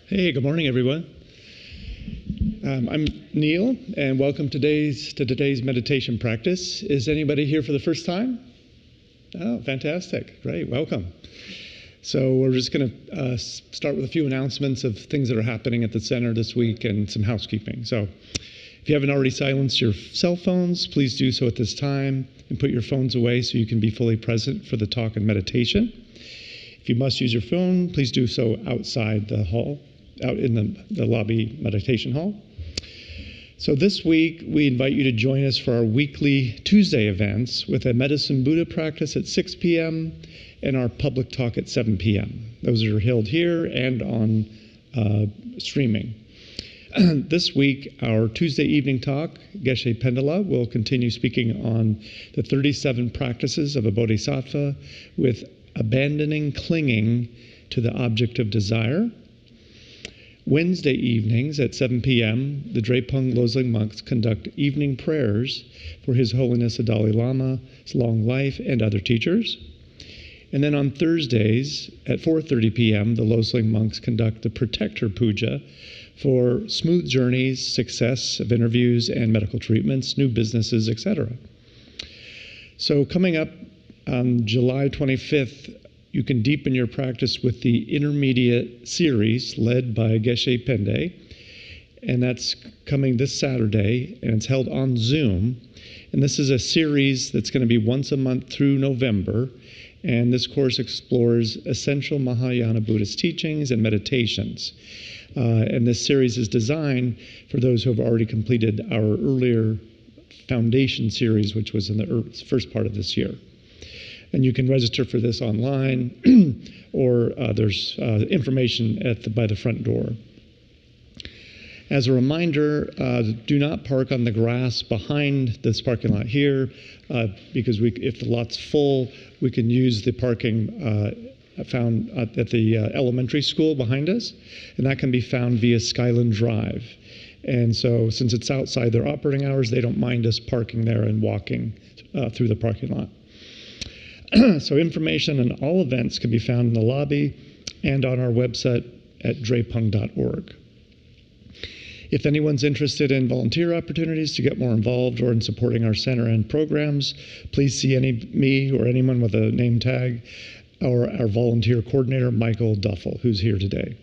Hey, good morning, everyone. I'm Neil, and welcome to today's meditation practice. Is anybody here for the first time? Oh, fantastic. Great. Welcome. So we're just going to start with a few announcements of things that are happening at the center this week and some housekeeping. So if you haven't already silenced your cell phones, please do so at this time and put your phones away so you can be fully present for the talk and meditation. If you must use your phone, please do so outside the hall, out in the lobby meditation hall. So this week, we invite you to join us for our weekly Tuesday events with a Medicine Buddha practice at 6 p.m. and our public talk at 7 p.m. Those are held here and on streaming. This week, our Tuesday evening talk, Geshe will continue speaking on the 37 practices of a bodhisattva with abandoning clinging to the object of desire. Wednesday evenings at 7 p.m., the Drepung Loseling monks conduct evening prayers for His Holiness the Dalai Lama's long life and other teachers. And then on Thursdays at 4:30 p.m., the Loseling monks conduct the Protector Puja for smooth journeys, success of interviews and medical treatments, new businesses, etc. So coming up on July 25th, you can deepen your practice with the intermediate series led by Geshe Phende, and that's coming this Saturday, and it's held on Zoom. And this is a series that's going to be once a month through November, and this course explores essential Mahayana Buddhist teachings and meditations. And this series is designed for those who have already completed our earlier foundation series, which was in the first part of this year. And you can register for this online, or there's information by the front door. As a reminder, do not park on the grass behind this parking lot here, because if the lot's full, we can use the parking found at the elementary school behind us, and that can be found via Skyland Drive. And so since it's outside their operating hours, they don't mind us parking there and walking through the parking lot. So information on all events can be found in the lobby and on our website at drepung.org. If anyone's interested in volunteer opportunities to get more involved or in supporting our center and programs, please see me or anyone with a name tag or our volunteer coordinator, Michael Duffel, who's here today.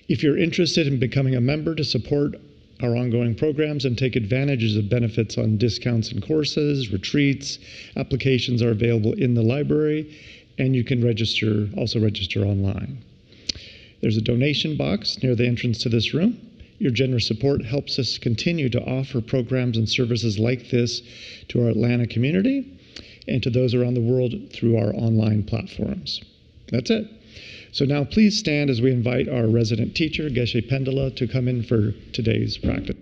If you're interested in becoming a member to support our ongoing programs and take advantages of benefits on discounts and courses, retreats, applications are available in the library, and you can also register online. There's a donation box near the entrance to this room. Your generous support helps us continue to offer programs and services like this to our Atlanta community and to those around the world through our online platforms. That's it. So now please stand as we invite our resident teacher, Geshe Phende, to come in for today's practice.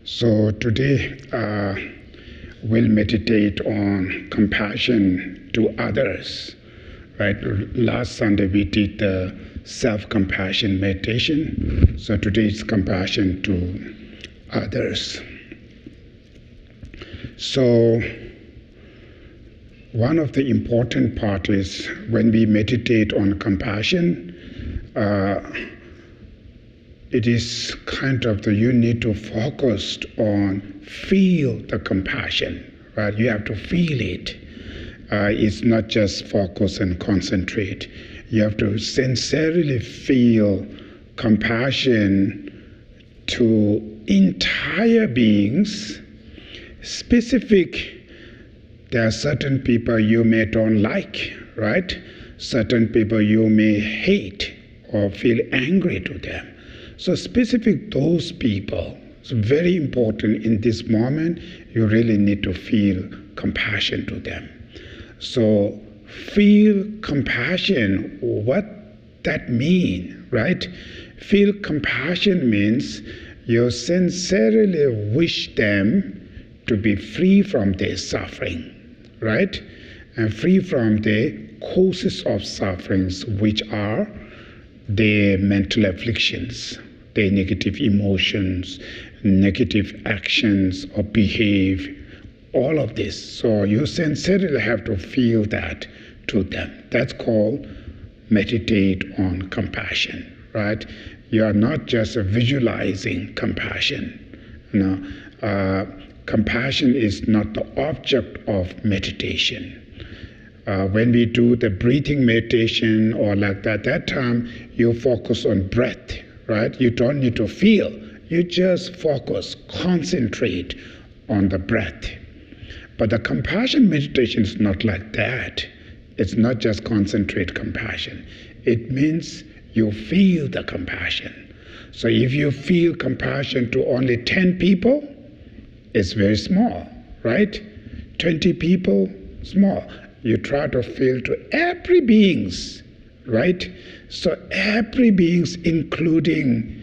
So today we'll meditate on compassion to others. Right? Last Sunday we did the self-compassion meditation. So today it's compassion to others. So one of the important part is when we meditate on compassion, it is kind of you need to focus on feel the compassion, right? You have to feel it. It's not just focus and concentrate. You have to sincerely feel compassion to entire beings. Specific, there are certain people you may don't like, right? Certain people you may hate or feel angry to them. So specific those people, it's very important in this moment, you really need to feel compassion to them. So feel compassion, what that mean, right? Feel compassion means you sincerely wish them to be free from their suffering, right? And free from the causes of sufferings, which are their mental afflictions, their negative emotions, negative actions or behave, all of this. So you sincerely have to feel that to them. That's called meditate on compassion, right? You are not just visualizing compassion. Compassion is not the object of meditation. When we do the breathing meditation or like that time you focus on breath, right? You don't need to feel. You just focus, concentrate on the breath. But the compassion meditation is not like that. It's not just concentrate compassion. It means you feel the compassion. So if you feel compassion to only 10 people, it's very small, right? 20 people, small. You try to feel to every beings, right? So every beings, including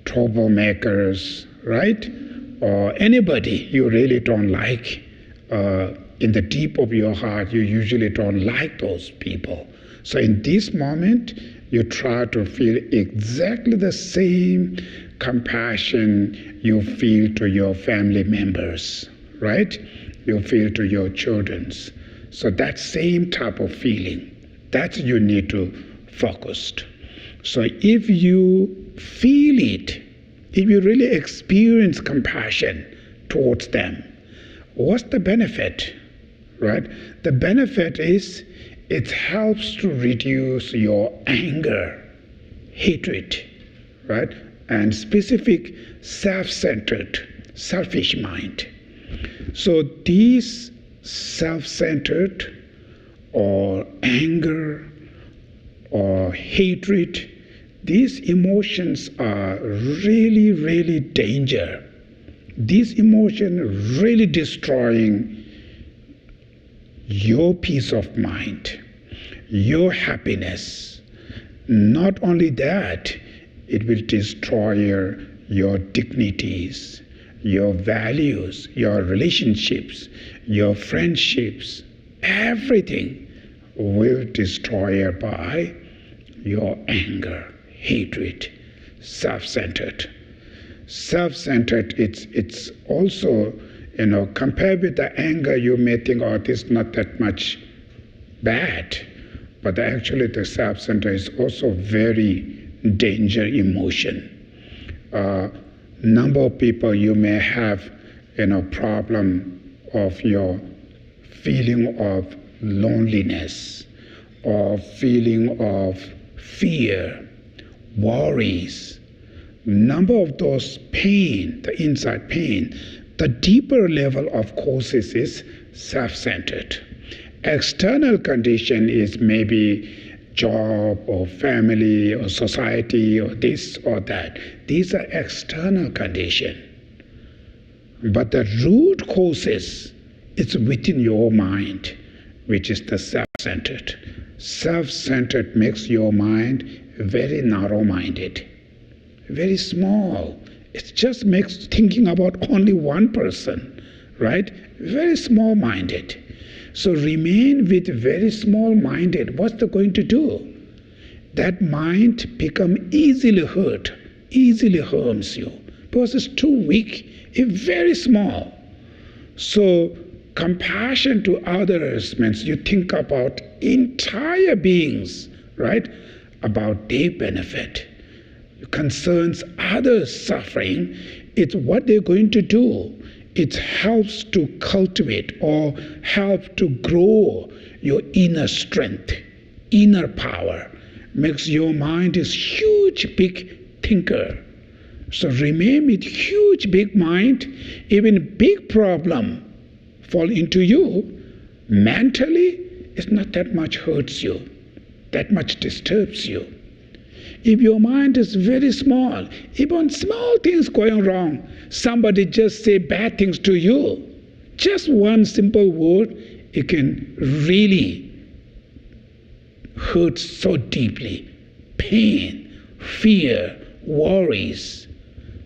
troublemakers, right? Or anybody you really don't like, in the deep of your heart, you usually don't like those people. So in this moment, you try to feel exactly the same compassion you feel to your family members, right? You feel to your children's. So that same type of feeling, that you need to focus. So if you feel it, if you really experience compassion towards them, what's the benefit, right? The benefit is it helps to reduce your anger, hatred, right? And specific self-centered, selfish mind. So these self-centered or anger or hatred, these emotions are really, really danger. These emotions really destroying your peace of mind, your happiness. Not only that, it will destroy your dignities, your values, your relationships, your friendships. Everything will destroy by your anger, hatred, self-centered. Self-centered, it's also, compared with the anger, you may think, oh, this is not that much bad. But actually the self-centered is also very danger emotion. Number of people you may have, problem of your feeling of loneliness or feeling of fear, worries. Number of those pain, the inside pain, the deeper level of causes is self-centered. External condition is maybe job or family or society or this or that. These are external conditions. But the root causes, it's within your mind, which is the self-centered. Self-centered makes your mind very narrow-minded, very small. It just makes thinking about only one person, right? Very small-minded. So remain with very small-minded. What's that going to do? That mind become easily hurt, easily harms you, because it's too weak, it's very small. So compassion to others means you think about entire beings, right? About their benefit. Concerns others' suffering. It's what they're going to do. It helps to cultivate or help to grow your inner strength, inner power. Makes your mind is huge, big thinker. So remain with huge, big mind, even big problem fall into you, mentally, it's not that much hurts you, that much disturbs you. If your mind is very small, even small things going wrong, somebody just say bad things to you, just one simple word, it can really hurt so deeply. Pain, fear, worries.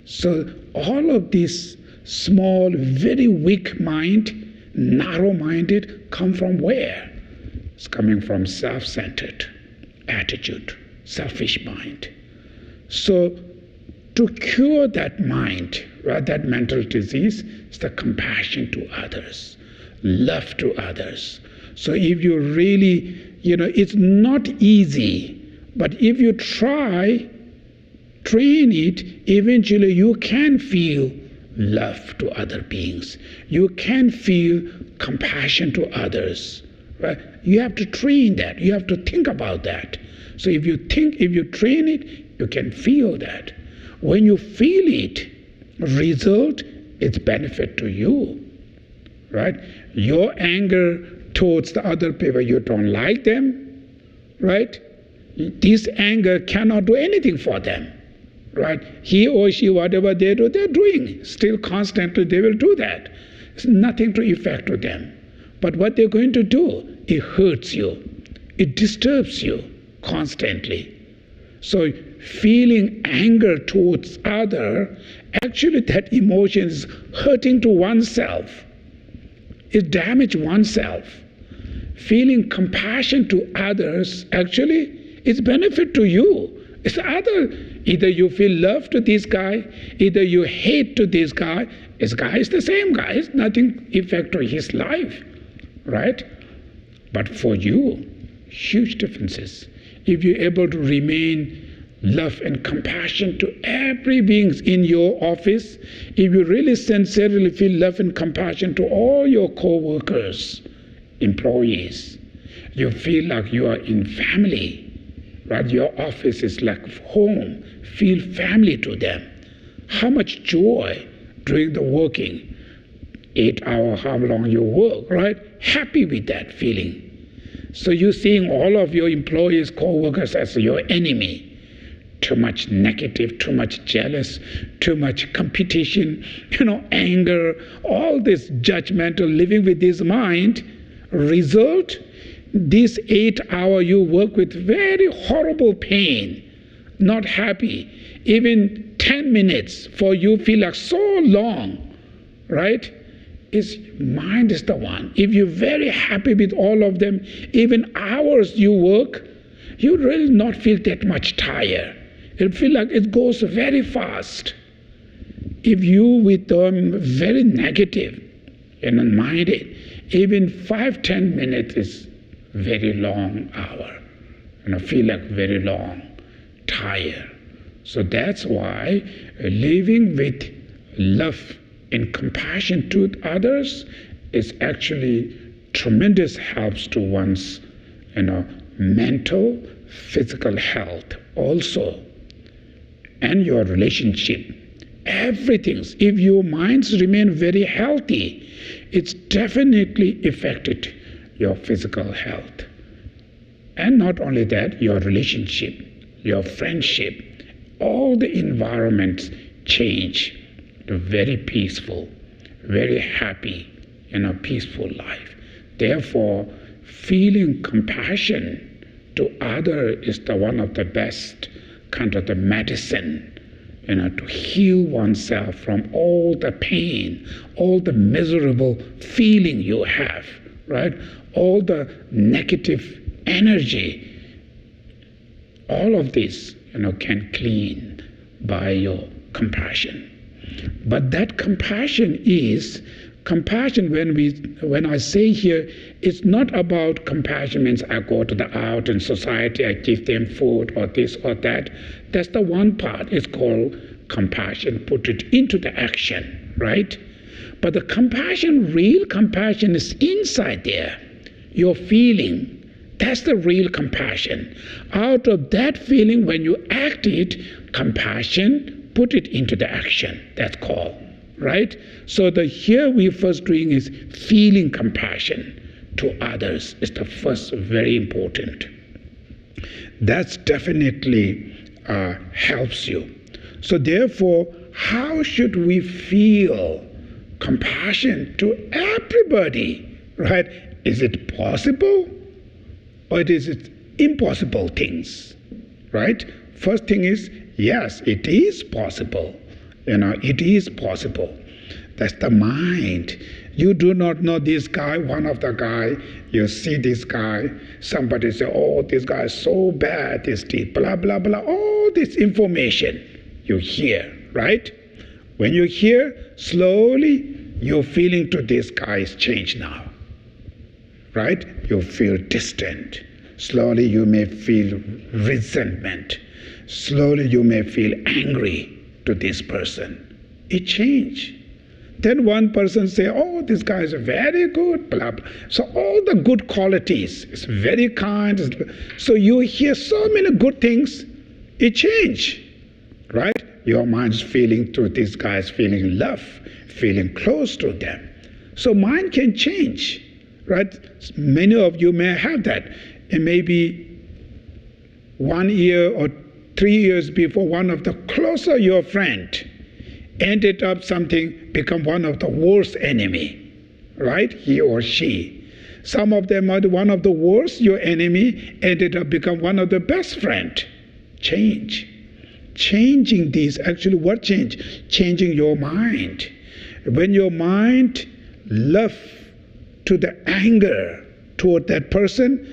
So all of this small, very weak mind, narrow-minded, come from where? It's coming from self-centered attitude, selfish mind. So to cure that mind, right, that mental disease, is the compassion to others, love to others. So if you really, it's not easy, but if you try, train it, eventually you can feel love to other beings. You can feel compassion to others. Right? You have to train that. You have to think about that. So if you train it, you can feel that. When you feel it, result, it's benefit to you. Right? Your anger towards the other people, you don't like them, right? This anger cannot do anything for them. Right? He or she, whatever they do, they're doing. Still constantly they will do that. It's nothing to effect to them. But what they're going to do, it hurts you. It disturbs you constantly. So feeling anger towards other, actually that emotion is hurting to oneself. It damages oneself. Feeling compassion to others, actually, it's benefit to you. It's either you feel love to this guy, either you hate to this guy. This guy is the same guy. It's nothing effect on his life, right? But for you, huge differences. If you're able to remain love and compassion to every being in your office, if you really sincerely feel love and compassion to all your co-workers, employees, you feel like you are in family. Right? Your office is like home. Feel family to them. How much joy during the working, 8 hours, how long you work, right? Happy with that feeling. So you're seeing all of your employees, co-workers as your enemy. Too much negative, too much jealous, too much competition, anger, all this judgmental living with this mind. Result, this 8 hours you work with very horrible pain, not happy. Even 10 minutes for you feel like so long, right? Mind is the one. If you're very happy with all of them, even hours you work, you really not feel that much tired. It feel like it goes very fast. If you with them very negative and minded, even 5-10 minutes is very long hour. Feel like very long, tired. So that's why living with love and compassion to others is actually tremendous helps to one's mental, physical health also, and your relationship. Everything. If your minds remain very healthy, it's definitely affected your physical health. And not only that, your relationship, your friendship, all the environments change to very peaceful, very happy, peaceful life. Therefore, feeling compassion to others is one of the best kind of the medicine, to heal oneself from all the pain, all the miserable feeling you have, right? All the negative energy. All of this, can clean by your compassion. But that compassion is Compassion, when I say here, it's not about compassion means I go to the out in society, I give them food or this or that. That's the one part. It's called compassion. Put it into the action, right? But the compassion, real compassion, is inside there. Your feeling. That's the real compassion. Out of that feeling, when you act it, compassion, put it into the action. That's called. Right? So here we first doing is feeling compassion to others. It's the first very important. That's definitely helps you. So therefore, how should we feel compassion to everybody? Right? Is it possible? Or is it impossible things? Right? First thing is, yes, it is possible. It is possible. That's the mind. You do not know this guy, one of the guy, you see this guy, somebody say, oh, this guy is so bad, this blah, blah, blah, all this information you hear, right? When you hear, slowly your feeling to this guy is changed now, right? You feel distant. Slowly you may feel resentment. Slowly you may feel angry to this person. It changed. Then one person say, oh, this guy is very good, blah, blah. So all the good qualities, it's very kind. So you hear so many good things, it change, right? Your mind's feeling to this guy's feeling love, feeling close to them. So mind can change, right? Many of you may have that. And maybe 1 year or 3 years before, one of the closer your friend ended up become one of the worst enemy, right? He or she. Some of them are one of the worst, your enemy ended up become one of the best friend. Change. Changing these, actually what change? Changing your mind. When your mind love to the anger toward that person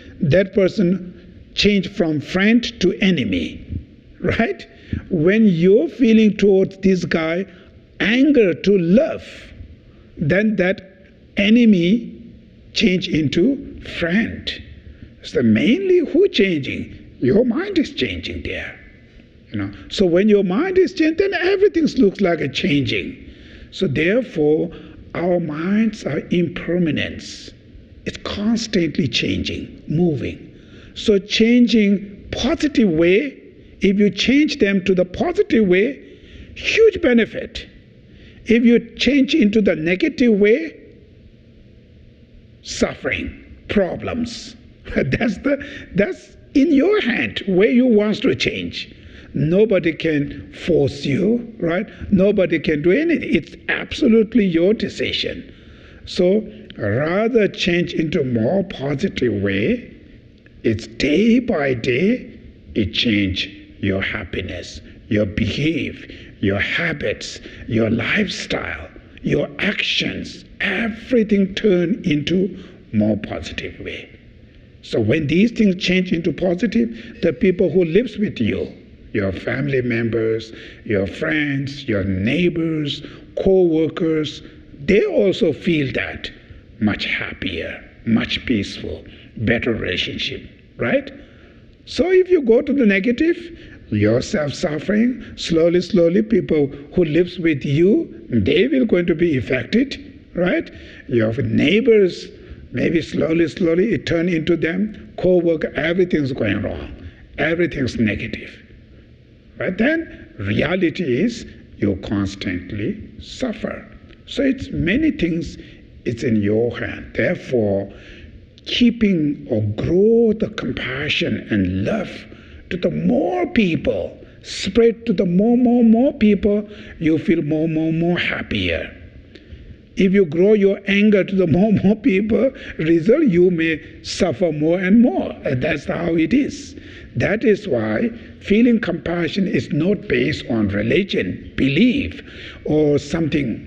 changed from friend to enemy. Right? When you're feeling towards this guy anger to love, then that enemy change into friend. So mainly who changing? Your mind is changing there. So when your mind is changing, then everything looks like a changing. So therefore, our minds are impermanence. It's constantly changing, moving. So changing positive way, if you change them to the positive way, huge benefit. If you change into the negative way, suffering, problems. That's in your hand where you want to change. Nobody can force you, right? Nobody can do anything. It's absolutely your decision. So rather change into more positive way, it's day by day, it change your happiness, your behavior, your habits, your lifestyle, your actions, everything turn into more positive way. So when these things change into positive, the people who lives with you, your family members, your friends, your neighbors, co-workers, they also feel that much happier, much peaceful, better relationship, right? So if you go to the negative, yourself suffering, slowly people who lives with you, they will going to be affected, right? Your neighbors, maybe slowly it turn into them, co-worker, everything's going wrong, everything's negative. Right? Then reality is you constantly suffer. So it's many things, it's in your hand. Therefore, keeping or grow the compassion and love to the more people, spread to the more people, you feel more happier. If you grow your anger to the more people, result you may suffer more and more. And that's how it is. That is why feeling compassion is not based on religion, belief, or something.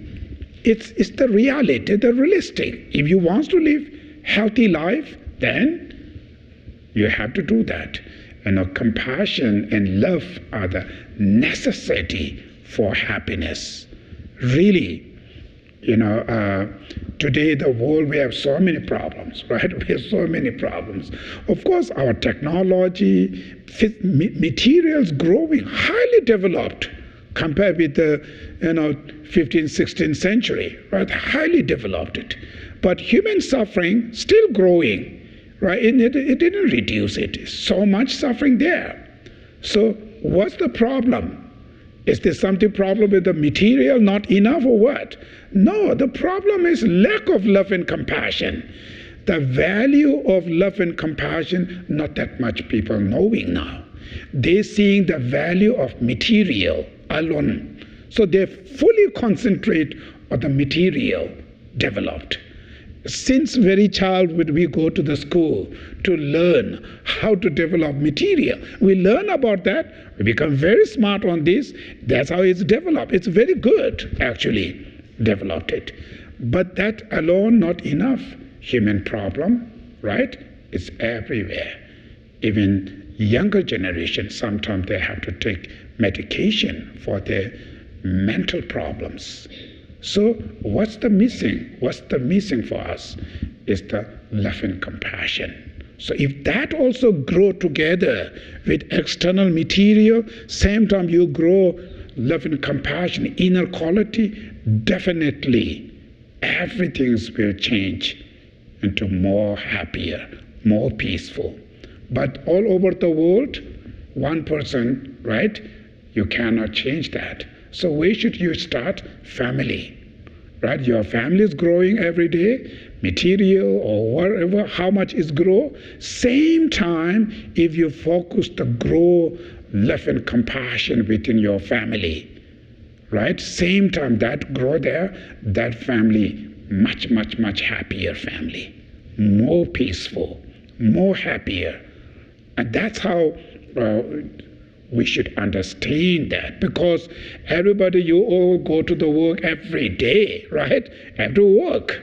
It's the reality, the realistic. If you want to live healthy life, then you have to do that. Compassion and love are the necessity for happiness. Really, Today the world, we have so many problems, right? We have so many problems. Of course, our technology, materials growing, highly developed compared with the 15th, 16th century, right? Highly developed it. But human suffering still growing, right? It didn't reduce it. So much suffering there. So what's the problem? Is there something problem with the material, not enough or what? No, the problem is lack of love and compassion. The value of love and compassion, not that much people knowing now. They're seeing the value of material alone. So they fully concentrate on the material developed. Since very childhood, we go to the school to learn how to develop material. We learn about that. We become very smart on this. That's how it's developed. It's very good, actually, developed it. But that alone, not enough. Human problem, right? It's everywhere. Even younger generation, sometimes they have to take medication for their mental problems. So what's the missing? What's the missing for us is the love and compassion. So if that also grow together with external material, same time you grow love and compassion, inner quality, definitely everything will change into more happier, more peaceful. But all over the world, one person, right? You cannot change that. So where should you start? Family, right? Your family is growing every day, material or whatever, how much is grow. Same time, if you focus to grow love and compassion within your family, right? Same time that grow there, that family, much, much, much happier family, more peaceful, more happier. And that's how we should understand that, because everybody, you all go to the work every day, right? Have to work.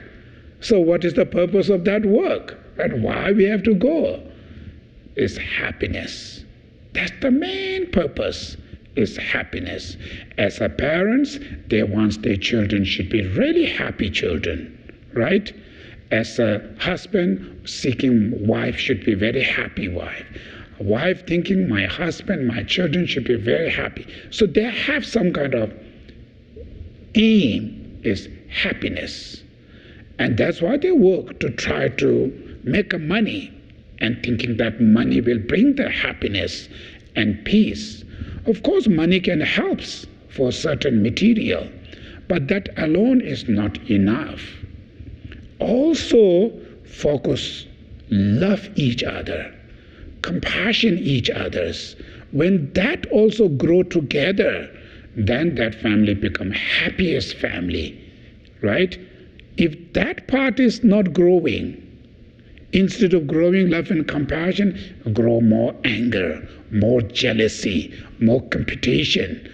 So what is the purpose of that work? Right? Why we have to go? It's happiness. That's the main purpose, is happiness. As a parents, they want their children should be really happy children, right? As a husband, seeking wife should be very happy wife. A wife thinking my husband, my children should be very happy. So they have some kind of aim, is happiness. And that's why they work to try to make money, and thinking that money will bring the happiness and peace. Of course, money can help for certain material, but that alone is not enough. Also focus, love each other, compassion each others. When that also grow together, then that family become happiest family, right? If that part is not growing, instead of growing love and compassion, grow more anger, more jealousy, more competition,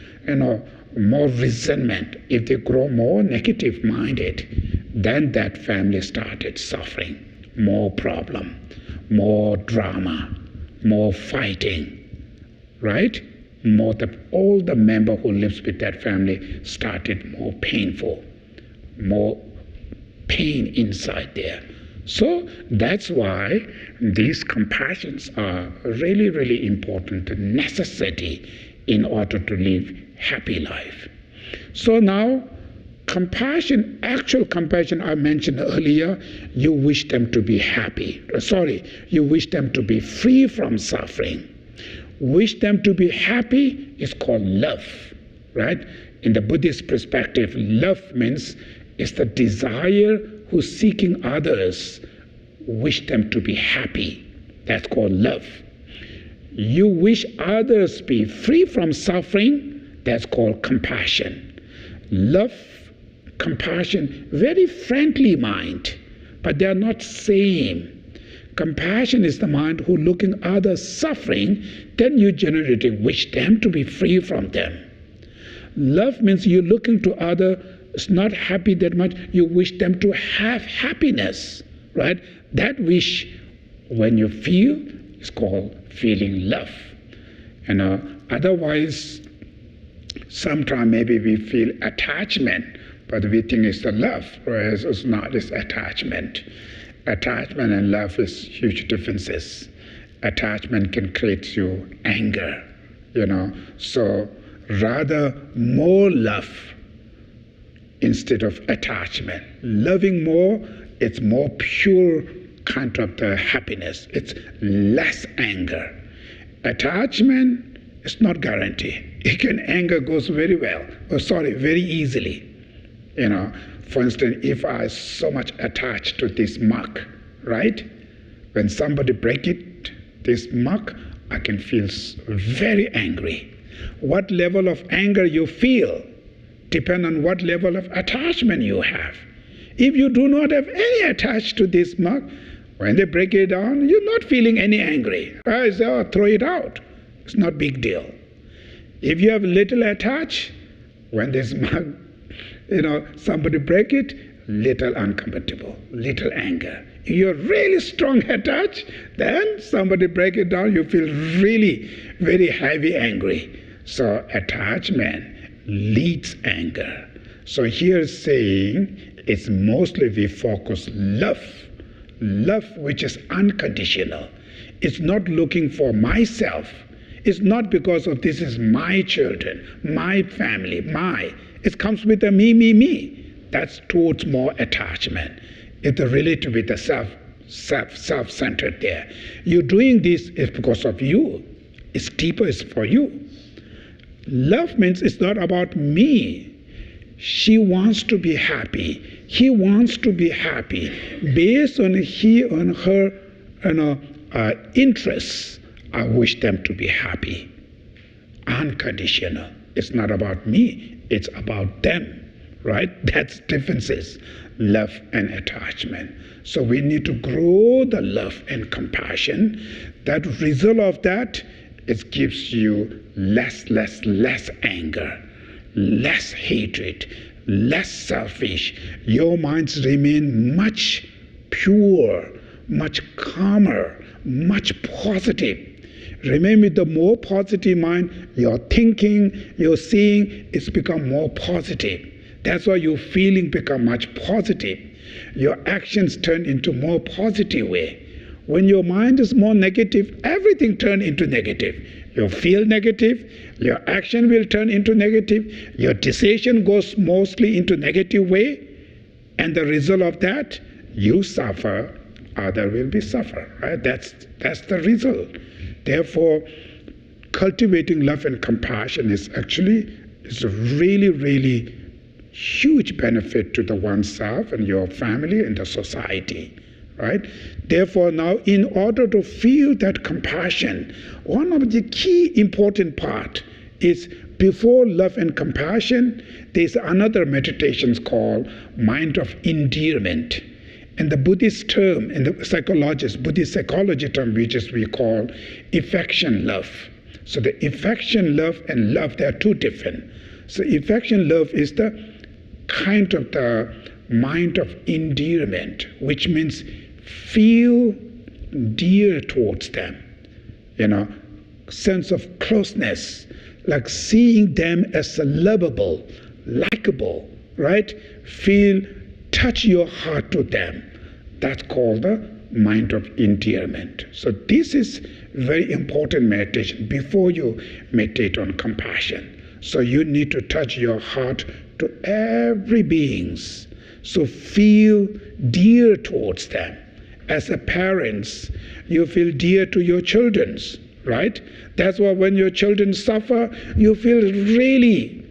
more resentment. If they grow more negative-minded, then that family started suffering, more problem, more drama, more fighting, right? All the member who lives with that family started more painful, more pain inside there. So that's why these compassions are really, really important, a necessity in order to live happy life. So now, compassion, actual compassion I mentioned earlier, you wish them to be happy. You wish them to be free from suffering. Wish them to be happy is called love, right? In the Buddhist perspective, love means it's the desire who's seeking others, wish them to be happy. That's called love. You wish others be free from suffering, that's called compassion. Love, compassion, very friendly mind, but they are not same. Compassion is the mind who looking others suffering, then you generate wish them to be free from them. Love means you're looking to others not happy that much, you wish them to have happiness, right? That wish, when you feel, is called feeling love. Otherwise, sometimes maybe we feel attachment but we think it's the love, whereas it's not, it's attachment. Attachment and love is huge differences. Attachment can create you anger, so rather more love instead of attachment. Loving more, it's more pure kind of the happiness. It's less anger. Attachment is not guaranteed. Anger goes very very easily. For instance, if I so much attached to this mug, right? When somebody break it, this mug, I can feel very angry. What level of anger you feel depends on what level of attachment you have. If you do not have any attached to this mug, when they break it down, you're not feeling any angry. I say, oh, throw it out. It's not a big deal. If you have little attached, when this mug, somebody break it, little uncomfortable, little anger. If you're really strong attached, then somebody break it down, you feel really very heavy angry. So attachment leads anger. So here saying it's mostly we focus love which is unconditional. It's not looking for myself. It's not because of this is my children, my family, It comes with a me. That's towards more attachment. It's related with the self-centered there. You're doing this is because of you. It's deeper, it's for you. Love means it's not about me. She wants to be happy. He wants to be happy. Based on her interests, I wish them to be happy. Unconditional. It's not about me. It's about them. Right? That's differences. Love and attachment. So we need to grow the love and compassion. That result of that, it gives you less anger, less hatred, less selfish. Your minds remain much pure, much calmer, much positive. Remember, the more positive mind, your thinking, your seeing, it's become more positive. That's why your feeling become much positive. Your actions turn into more positive way. When your mind is more negative, everything turns into negative. You feel negative, your action will turn into negative, your decision goes mostly into negative way, and the result of that, you suffer, other will be suffer. Right? That's the result. Therefore, cultivating love and compassion is a really huge benefit to the oneself and your family and the society. Right? Therefore, now, in order to feel that compassion, one of the key important part is before love and compassion, there's another meditation called mind of endearment. And the Buddhist term, and the Buddhist psychology term, which is we call affection love. So the affection love and love, they are two different. So affection love is the kind of the mind of endearment, which means feel dear towards them, sense of closeness, like seeing them as lovable, likable, right? Touch your heart to them. That's called the mind of endearment. So this is very important meditation before you meditate on compassion. So you need to touch your heart to every beings. So feel dear towards them. As a parents, you feel dear to your children, right? That's why when your children suffer, you feel really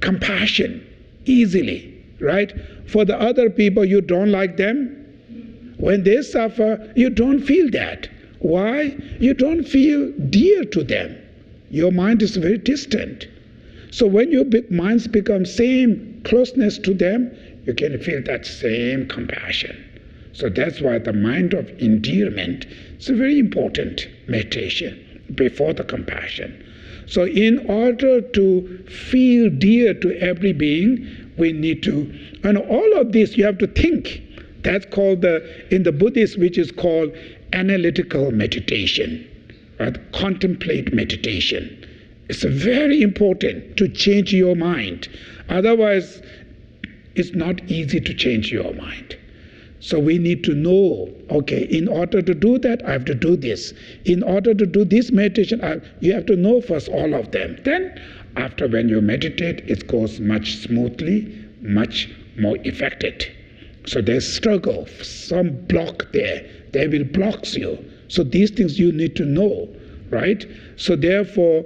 compassion easily, right? For the other people, you don't like them. When they suffer, you don't feel that. Why? You don't feel dear to them. Your mind is very distant. So when your minds become same closeness to them, you can feel that same compassion. So that's why the mind of endearment is a very important meditation before the compassion. So in order to feel dear to every being, we need to, and all of this you have to think. That's called in the Buddhist, which is called analytical meditation, right? Contemplate meditation. It's very important to change your mind. Otherwise, It's not easy to change your mind. So we need to know, okay, in order to do that, I have to do this. In order to do this meditation, you have to know first all of them. Then, after when you meditate, it goes much smoothly, much more effective. So there's struggle, some block there. They will block you. So these things you need to know, right? So therefore,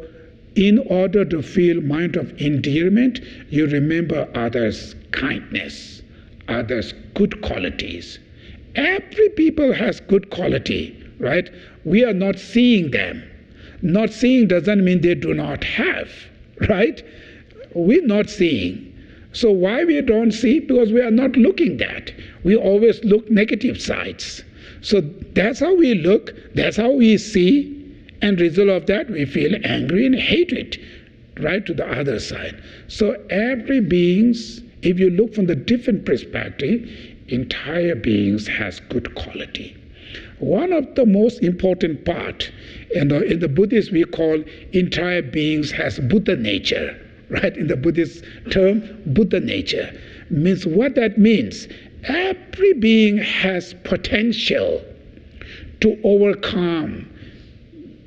in order to feel mind of endearment, you remember others' kindness, others' good qualities. Every people has good quality, right? We are not seeing them. Not seeing doesn't mean they do not have, right? We're not seeing. So why we don't see? Because we are not looking that. We always look negative sides. So that's how we look, that's how we see, and result of that we feel angry and hatred, right, to the other side. So every beings, if you look from the different perspective, entire beings has good quality. One of the most important part, in the Buddhist we call entire beings has Buddha nature, right? In the Buddhist term, Buddha nature. Means what that means, every being has potential to overcome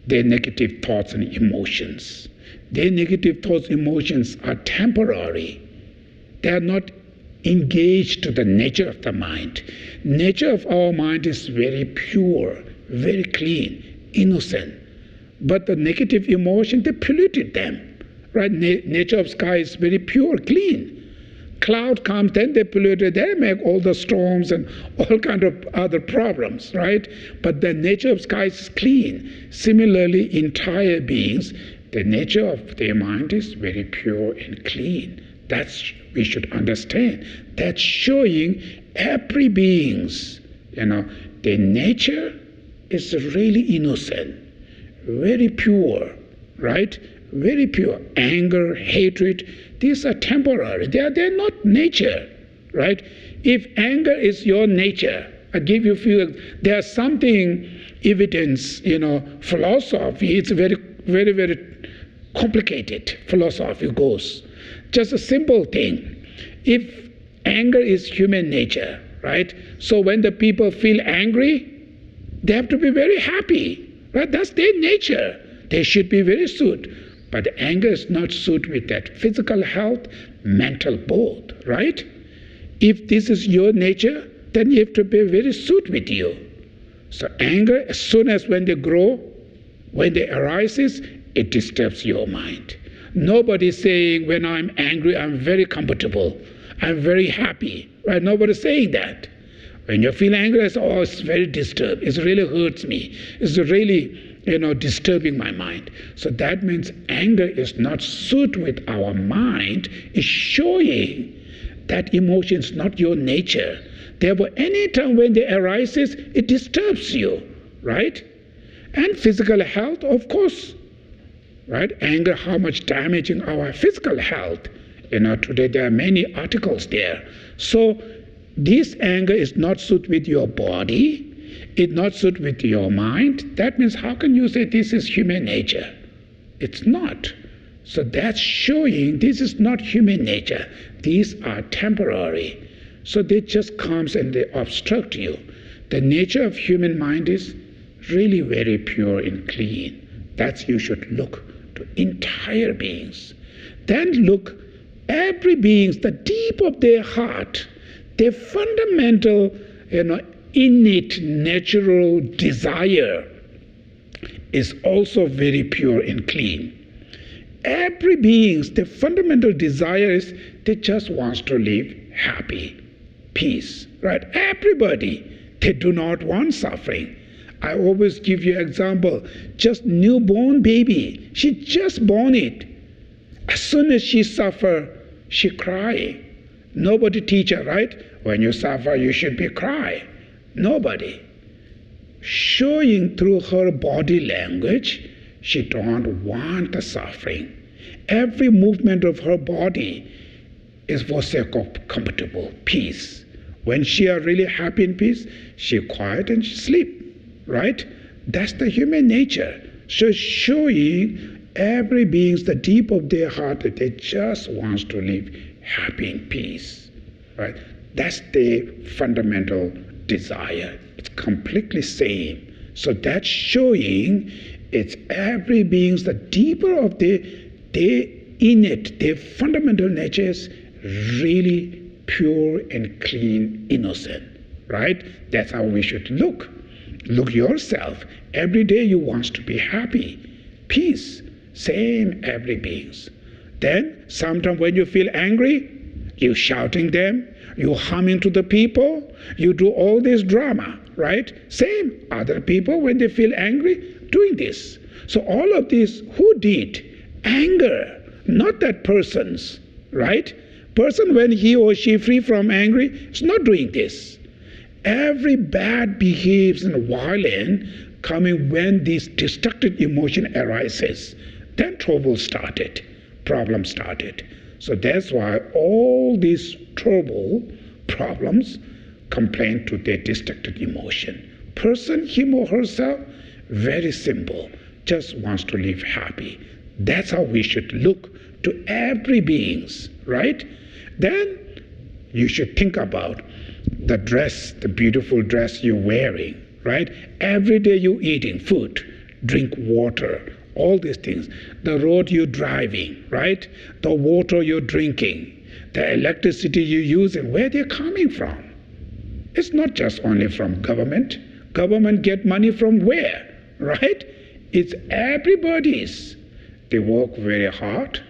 their negative thoughts and emotions. Their negative thoughts and emotions are temporary. They are not engaged to the nature of the mind. Nature of our mind is very pure, very clean, innocent. But the negative emotion, they polluted them. Right? Nature of sky is very pure, clean. Cloud comes, then they pollute it, they make all the storms and all kind of other problems, right? But the nature of sky is clean. Similarly, entire beings, the nature of their mind is very pure and clean. That's we should understand. That's showing every beings, their nature is really innocent, very pure, right? Very pure. Anger, hatred, these are temporary. They're not nature, right? If anger is your nature, I give you a few. There's something evidence, philosophy. It's very, very, very complicated. Philosophy goes. Just a simple thing. If anger is human nature, right? So when the people feel angry, they have to be very happy, right? That's their nature. They should be very soothed. But anger is not suited with that physical health, mental both, right? If this is your nature, then you have to be very suited with you. So anger, as soon as when they grow, when they arises, it disturbs your mind. Nobody's saying when I'm angry, I'm very comfortable, I'm very happy, right? Nobody's saying that. When you feel angry, it's, it's very disturbed. It really hurts me. It's really disturbing my mind. So that means anger is not suited with our mind, is showing that emotion is not your nature. Therefore, any time when it arises, it disturbs you, right? And physical health, of course, right? Anger, how much damaging our physical health. Today there are many articles there. So this anger is not suited with your body, it's not suited with your mind. That means how can you say this is human nature? It's not. So that's showing this is not human nature. These are temporary. So they just comes and they obstruct you. The nature of human mind is really very pure and clean. That's you should look to entire beings. Then look, every beings, the deep of their heart, their fundamental, innate natural desire is also very pure and clean. Every being's the fundamental desire is they just wants to live happy, peace, right? Everybody, they do not want suffering. I always give you example, just newborn baby, she just born it. As soon as she suffer, she cry. Nobody teach her, right? When you suffer, you should be cry. Nobody. Showing through her body language, she don't want the suffering. Every movement of her body is for sake of comfortable peace. When she are really happy in peace, she quiet and she sleep, right? That's the human nature. So showing every being's the deep of their heart that they just wants to live happy in peace. right? That's the fundamental desire. It's completely same. So that's showing it's every being's the deeper of the innate, their fundamental natures, really pure and clean, innocent, right? That's how we should look. Look yourself. Every day you want to be happy, peace, same every beings. Then sometimes when you feel angry, you shouting them, you humming to the people, you do all this drama, right? Same other people when they feel angry, doing this. So all of this, who did? Anger, not that person's, right? Person when he or she free from angry is not doing this. Every bad behavior and violence coming when this destructive emotion arises, then trouble started, problem started. So that's why all these trouble, problems, complain to their destructive emotion. Person, him or herself, very simple, just wants to live happy. That's how we should look to every beings, right? Then you should think about the dress, the beautiful dress you're wearing, right? Every day you're eating food, drink water, all these things. The road you're driving, right? The water you're drinking, the electricity you're using, where they're coming from. It's not just only from government. Government get money from where, right? It's everybody's. They work very hard.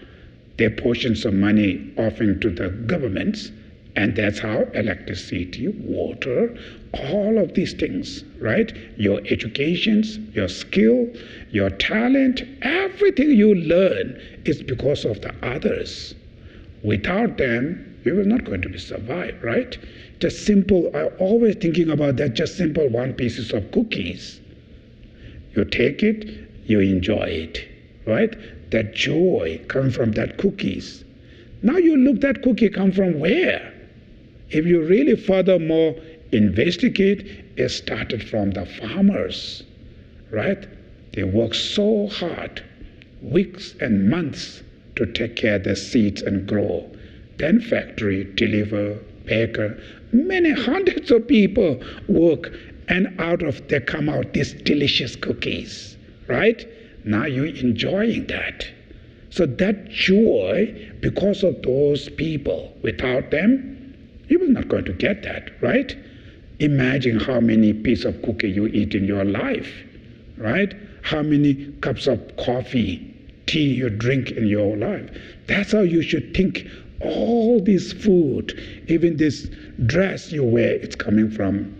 Their portions of money offering to the governments, and that's how electricity, water, all of these things, right? Your educations, your skill, your talent, everything you learn is because of the others. Without them, you will not going to be survive, right? Just simple, I'm always thinking about that, just simple one pieces of cookies. You take it, you enjoy it, right? That joy comes from that cookies. Now you look, that cookie come from where? If you really furthermore investigate, it started from the farmers, right? They work so hard, weeks and months, to take care of the seeds and grow. Then factory, deliver, baker, many hundreds of people work, and out of they come out these delicious cookies, right? Now you're enjoying that. So that joy, because of those people, without them, you will not going to get that, right? Imagine how many pieces of cookie you eat in your life, right? How many cups of coffee, tea you drink in your life. That's how you should think. All this food, even this dress you wear, it's coming from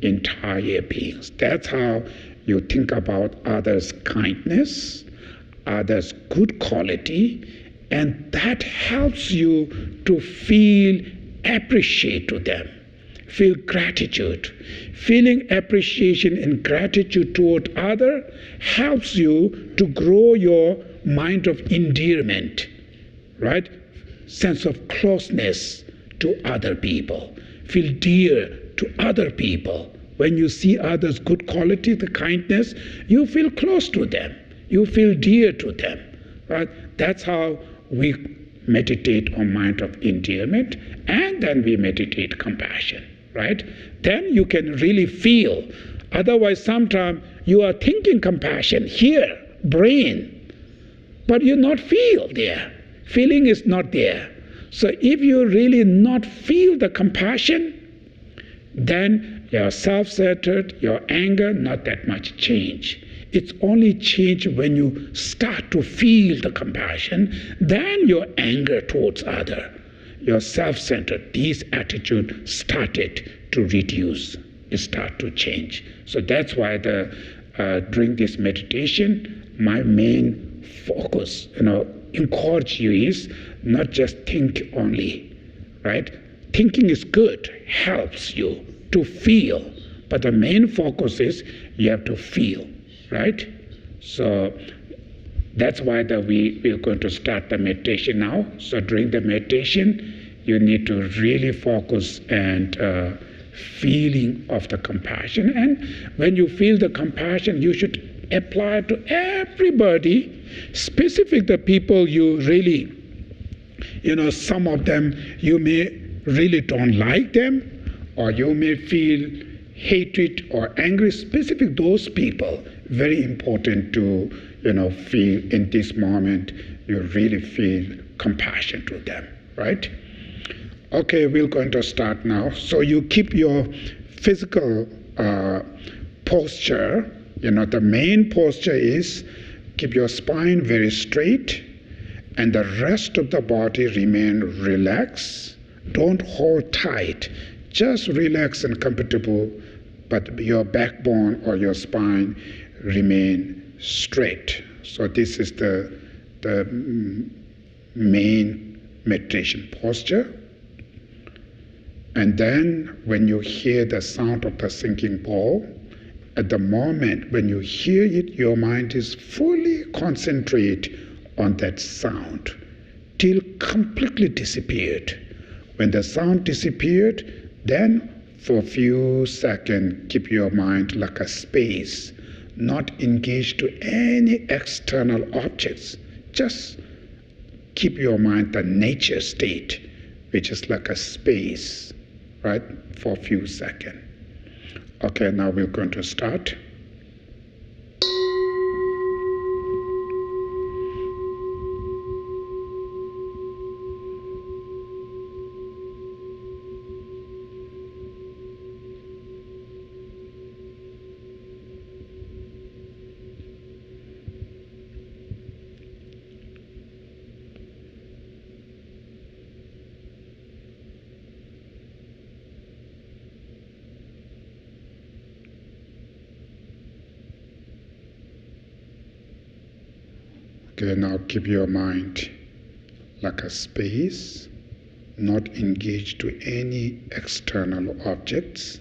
entire beings. That's how you think about others' kindness, others' good quality, and that helps you to feel appreciate to them, feel gratitude. Feeling appreciation and gratitude toward other helps you to grow your mind of endearment, right? Sense of closeness to other people. Feel dear to other people. When you see others' good quality, the kindness, you feel close to them. You feel dear to them, right? That's how we meditate on mind of endearment, and then we meditate compassion, right? Then you can really feel. Otherwise, sometimes you are thinking compassion here, brain, but you not feel there. Feeling is not there. So if you really not feel the compassion, then your self-centered, your anger, not that much change. It's only change when you start to feel the compassion, then your anger towards other, your self-centered, these attitude started to reduce, it start to change. So that's why during this meditation, my main focus, encourage you is not just think only, right? Thinking is good, helps you to feel, but the main focus is you have to feel, right? So that's why we're going to start the meditation now. So during the meditation, you need to really focus and feeling of the compassion. And when you feel the compassion, you should apply to everybody, specific the people you really, some of them you may really don't like them, or you may feel hatred or angry, specific those people. Very important to feel in this moment. You really feel compassion to them, right? Okay, we're going to start now. So you keep your physical posture. The main posture is keep your spine very straight, and the rest of the body remain relaxed. Don't hold tight. Just relax and comfortable, but your backbone or your spine remain straight. So this is the main meditation posture. And then when you hear the sound of the sinking bowl, at the moment when you hear it, your mind is fully concentrated on that sound till completely disappeared. When the sound disappeared, then for a few seconds keep your mind like a space, not engaged to any external objects. Just keep your mind the nature state, which is like a space, right, for a few seconds. Okay, now we're going to start. Okay, now keep your mind like a space, not engaged to any external objects.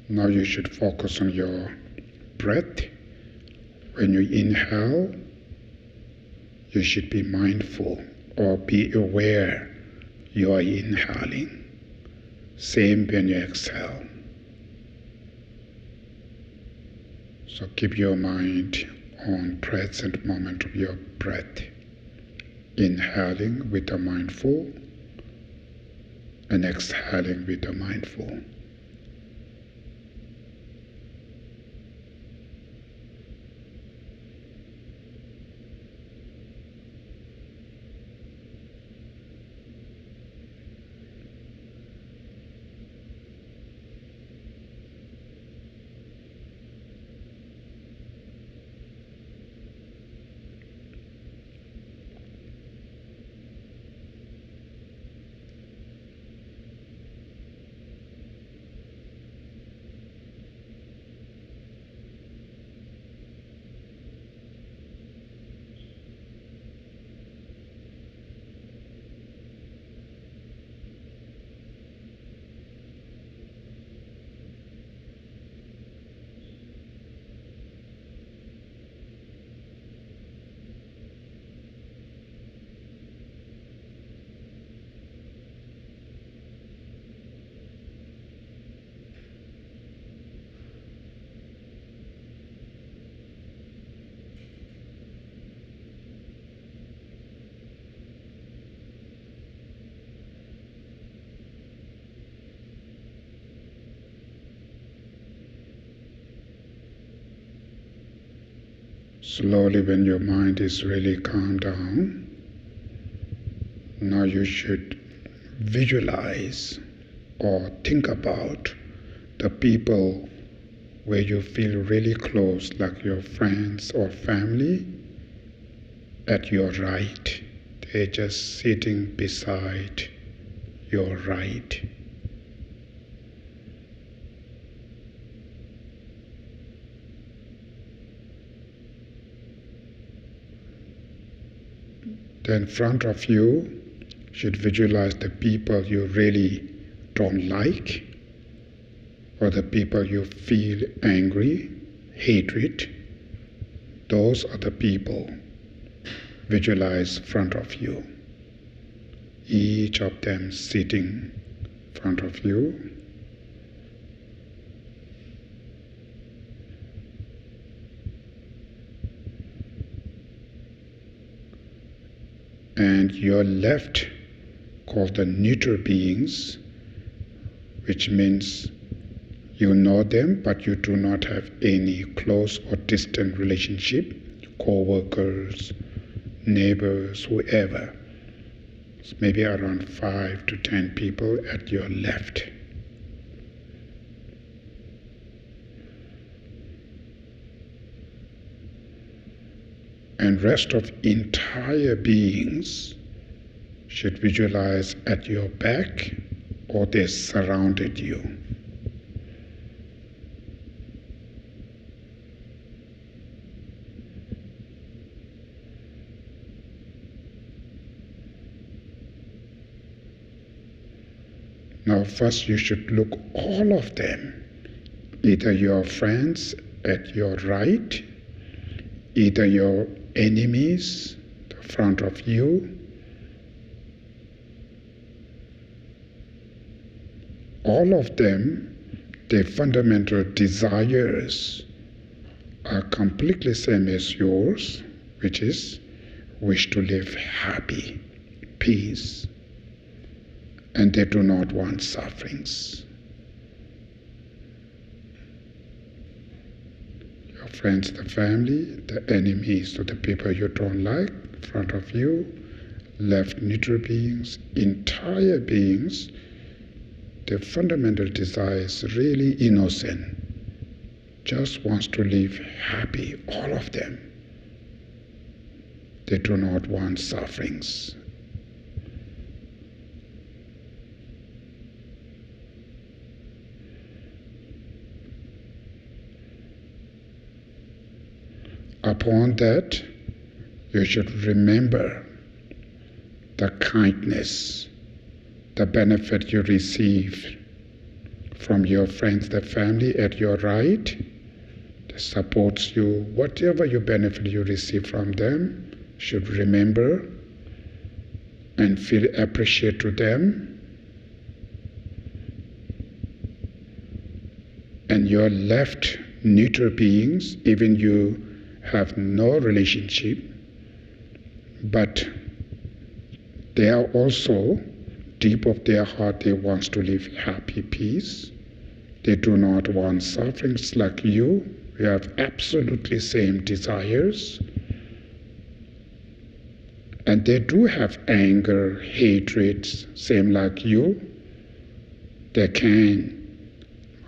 Now you should focus on your breath. When you inhale, you should be mindful or be aware you are inhaling. Same when you exhale. So keep your mind on present moment of your breath. Inhaling with a mindful and exhaling with a mindful. Slowly, when your mind is really calmed down, now you should visualize or think about the people where you feel really close, like your friends or family, at your right. They're just sitting beside your right. Then in front of you, should visualize the people you really don't like. or the people you feel angry, hatred, those are the people visualize front of you. Each of them sitting in front of you. And your left, called the neutral beings, which means you know them, but you do not have any close or distant relationship, co-workers, neighbors, whoever. It's maybe around 5 to 10 people at your left. And rest of entire beings should visualize at your back or they surrounded you. Now first you should look all of them, either your friends at your right, either your enemies in front of you, all of them, their fundamental desires are completely same as yours, which is wish to live happy, peace, and they do not want sufferings. Your friends, the family, the enemies, or the people you don't like in front of you, left neutral beings, entire beings, their fundamental desire is really innocent, just wants to live happy, all of them. They do not want sufferings. Upon that, you should remember the kindness, the benefit you receive from your friends, the family at your right, that supports you, whatever your benefit you receive from them, should remember and feel appreciated to them. And your left neutral beings, even you have no relationship, but they are also, deep of their heart, they want to live happy peace. They do not want sufferings like you. You have absolutely same desires. And they do have anger, hatred, same like you. They can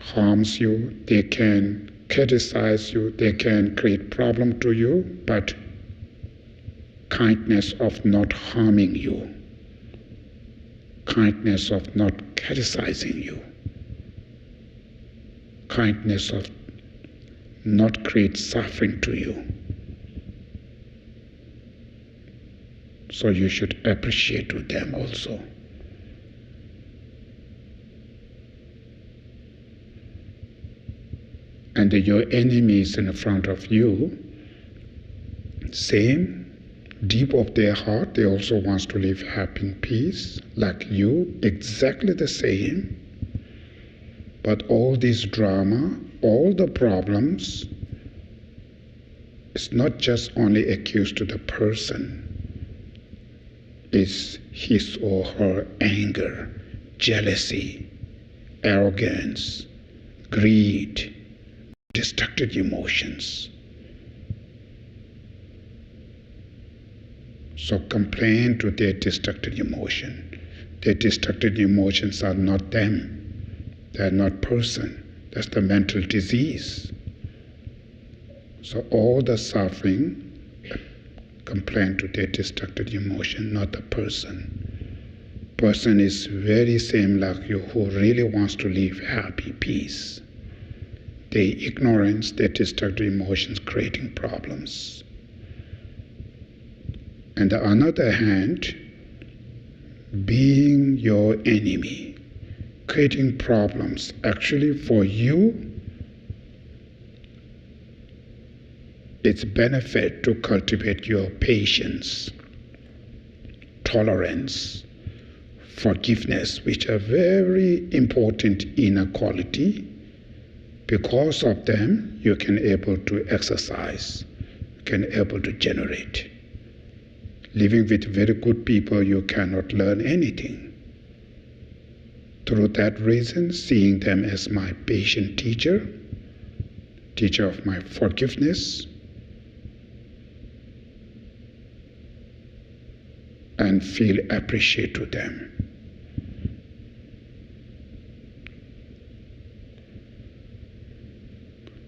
harm you, they can criticize you, they can create problem to you, but kindness of not harming you, kindness of not criticizing you, kindness of not create suffering to you. So you should appreciate to them also. And your enemies in front of you, same, deep of their heart, they also want to live happy in peace, like you, exactly the same. But all this drama, all the problems, it's not just only accused to the person, it's his or her anger, jealousy, arrogance, greed, destructive emotions. So complain to their destructive emotion. Their destructive emotions are not them. They are not person. That's the mental disease. So all the suffering, complain to their destructive emotion, not the person. Person is very same like you, who really wants to live happy, peace. Their ignorance, their destructive emotions creating problems. And on the other hand, being your enemy, creating problems. Actually, for you, it's benefit to cultivate your patience, tolerance, forgiveness, which are very important inner quality. Because of them, you can able to exercise, you can able to generate. Living with very good people, you cannot learn anything. Through that reason, seeing them as my patient teacher, teacher of my forgiveness, and feel appreciated to them.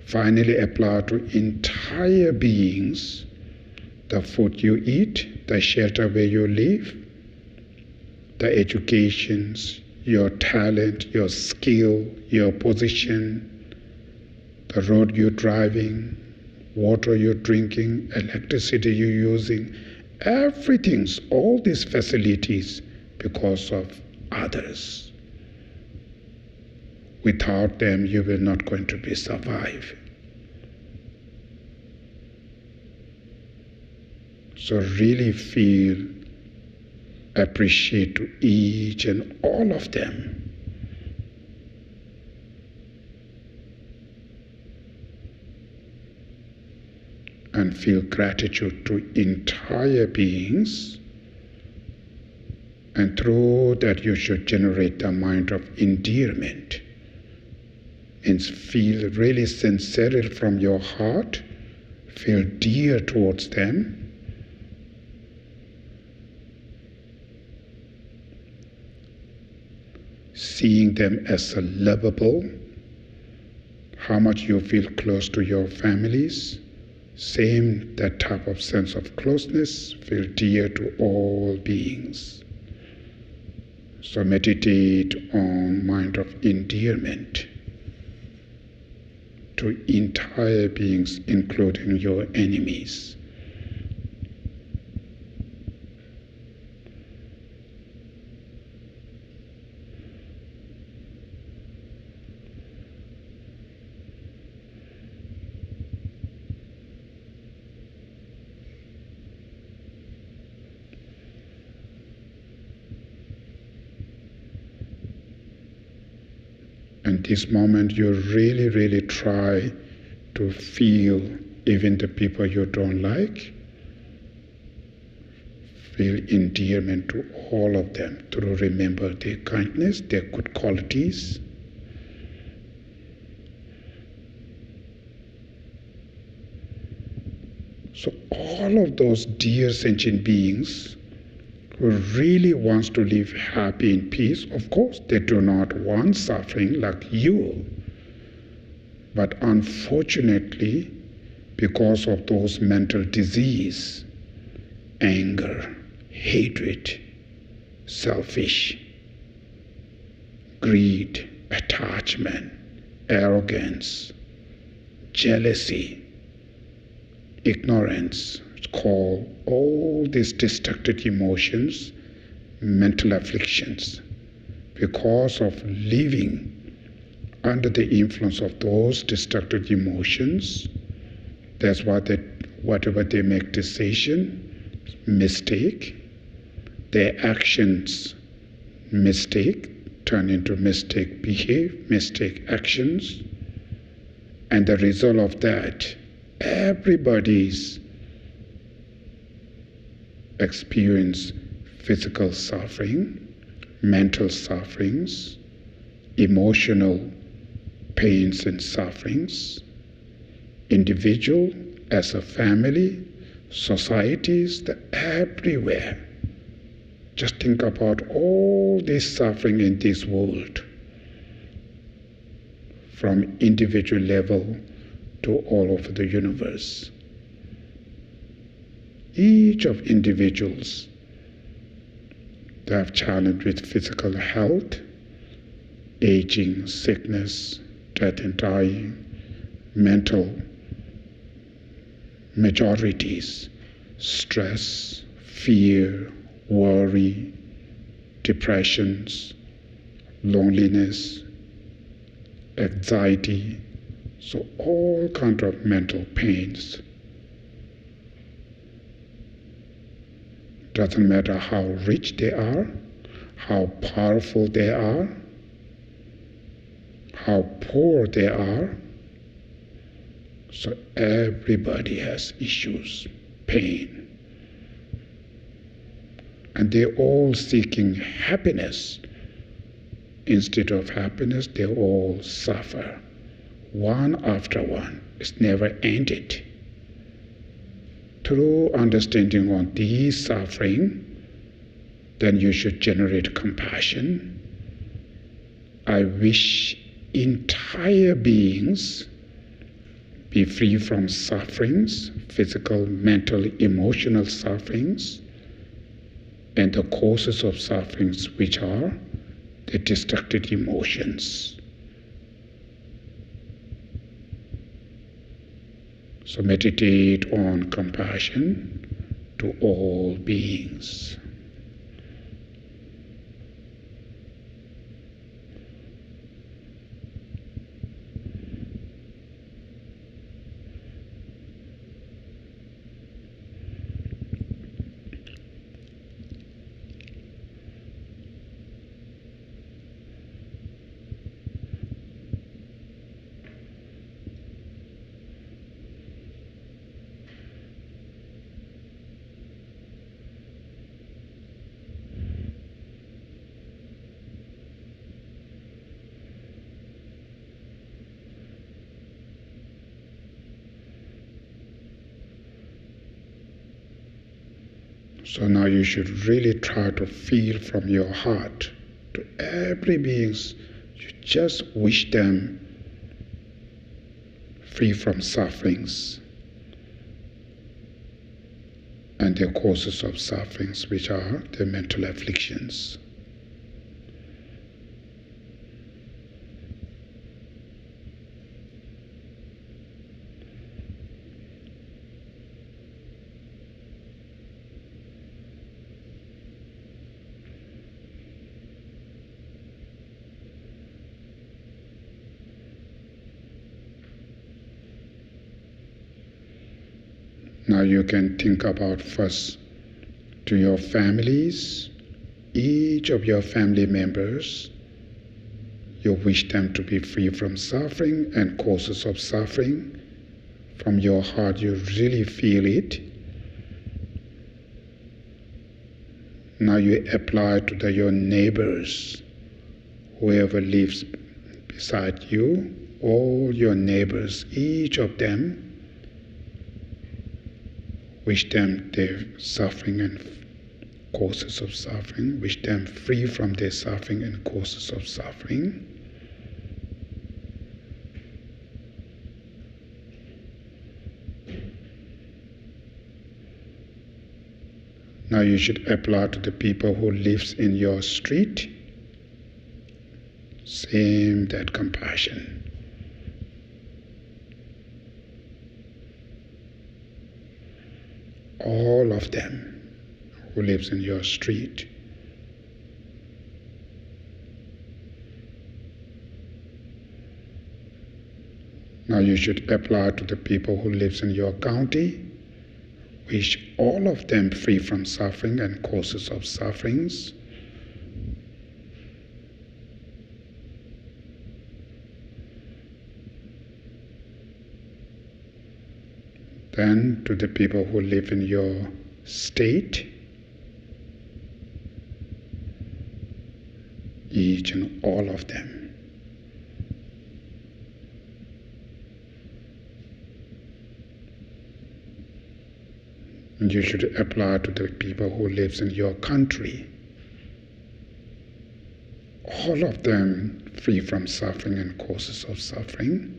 Finally, apply to entire beings, the food you eat, the shelter where you live, the educations, your talent, your skill, your position, the road you're driving, water you're drinking, electricity you're using, everything's, all these facilities because of others. Without them, you will not going to be survive. So really feel, appreciate to each and all of them. And feel gratitude to entire beings. And through that you should generate the mind of endearment. Means feel really sincerely from your heart, feel dear towards them. Seeing them as lovable, how much you feel close to your families, same that type of sense of closeness, feel dear to all beings. So meditate on mind of endearment to entire beings, including your enemies. And this moment you really, really try to feel even the people you don't like, feel endearment to all of them, to remember their kindness, their good qualities. So all of those dear sentient beings who really wants to live happy in peace, of course, they do not want suffering like you. But unfortunately, because of those mental disease, anger, hatred, selfish, greed, attachment, arrogance, jealousy, ignorance, call all these destructive emotions mental afflictions. Because of living under the influence of those destructive emotions, that's why whatever they make decision, mistake, their actions, mistake, turn into mistake behave, mistake actions, and the result of that, everybody's experience physical suffering, mental sufferings, emotional pains and sufferings, individual as a family, societies, everywhere. Just think about all this suffering in this world, from individual level to all over the universe. Each of individuals, they have challenge with physical health, aging, sickness, death and dying, mental majorities, stress, fear, worry, depressions, loneliness, anxiety, so all kinds of mental pains. Doesn't matter how rich they are, how powerful they are, how poor they are. So everybody has issues, pain. And they're all seeking happiness. Instead of happiness, they all suffer. One after one. It's never ended. Through understanding on these suffering, then you should generate compassion. I wish entire beings be free from sufferings, physical, mental, emotional sufferings, and the causes of sufferings, which are the destructive emotions. So meditate on compassion to all beings. So now you should really try to feel from your heart to every being. You just wish them free from sufferings and the causes of sufferings, which are the mental afflictions. Now you can think about first to your families, each of your family members. You wish them to be free from suffering and causes of suffering. From your heart you really feel it. Now you apply to your neighbors, whoever lives beside you, all your neighbors, each of them. Wish them their suffering and causes of suffering. Wish them free from their suffering and causes of suffering. Now you should apply to the people who lives in your street. Same that compassion. All of them who lives in your street. Now you should apply to the people who lives in your county. Wish all of them free from suffering and causes of sufferings. Then to the people who live in your state, each and all of them. And you should apply to the people who lives in your country, all of them free from suffering and causes of suffering.